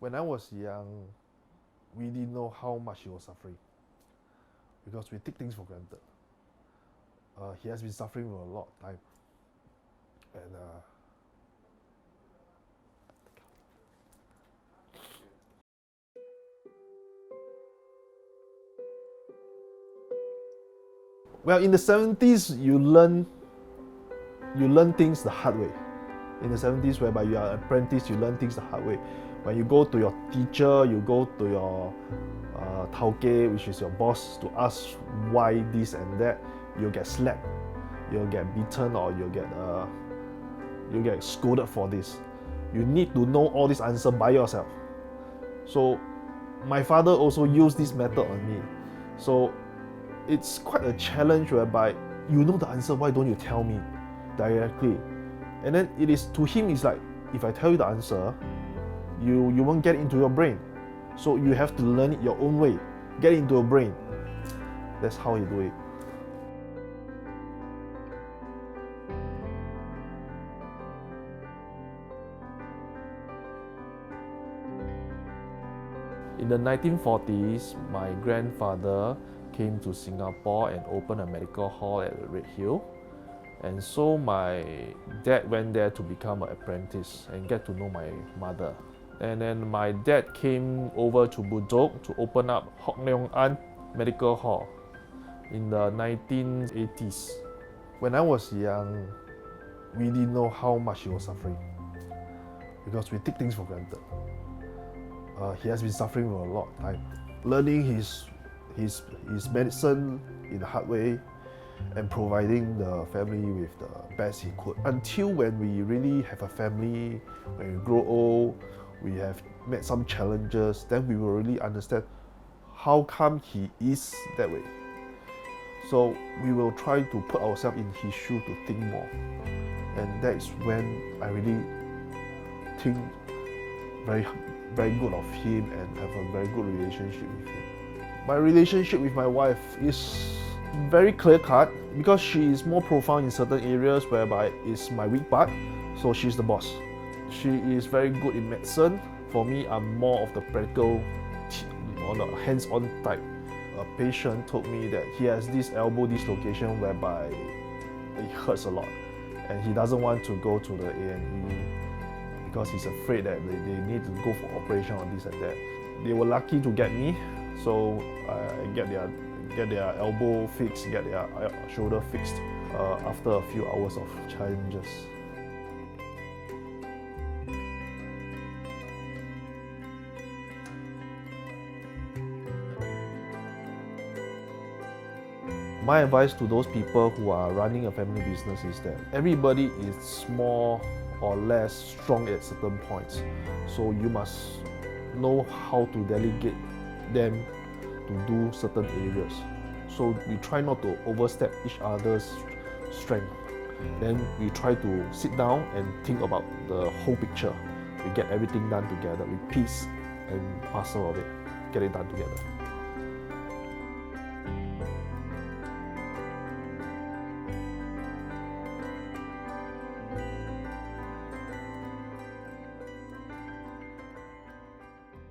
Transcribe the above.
When I was young, we didn't know how much he was suffering because we take things for granted. He has been suffering for a lot of time. And well, in the 70s, you learn things the hard way. In the 70s, whereby you are an apprentice, you learn things the hard way. When you go to your teacher, you go to your tauke, which is your boss, to ask why this and that, you'll get slapped, you'll get beaten, or you'll get scolded for this. You need to know all these answers by yourself. So my father also used this method on me. So it's quite a challenge whereby you know the answer, why don't you tell me directly? And then to him, it's like, if I tell you the answer, you won't get into your brain. So you have to learn it your own way, get into your brain. That's how he do it. In the 1940s, my grandfather came to Singapore and opened a medical hall at Red Hill. And so my dad went there to become an apprentice and get to know my mother. And then my dad came over to Bedok to open up Hock Leong Medical Hall in the 1980s. When I was young, we didn't know how much he was suffering because we take things for granted. He has been suffering for a lot of time, learning his medicine in the hard way and providing the family with the best he could. Until when we really have a family, when we grow old, we have met some challenges, then we will really understand how come he is that way. So we will try to put ourselves in his shoe to think more. And that's when I really think very good of him and have a very good relationship with him. My relationship with my wife is very clear-cut because she is more profound in certain areas whereby it's my weak part, so she's the boss. She is very good in medicine. For me, I'm more of the practical, on the hands-on type. A patient told me that he has this elbow dislocation whereby it hurts a lot and he doesn't want to go to the A&E because he's afraid that they need to go for operation on this and that. They were lucky to get me, so I get their elbow fixed, get their shoulder fixed after a few hours of challenges. My advice to those people who are running a family business is that everybody is more or less strong at certain points. So you must know how to delegate them to do certain areas. So we try not to overstep each other's strength. Then we try to sit down and think about the whole picture. We get everything done together with piece and parcel of it, get it done together.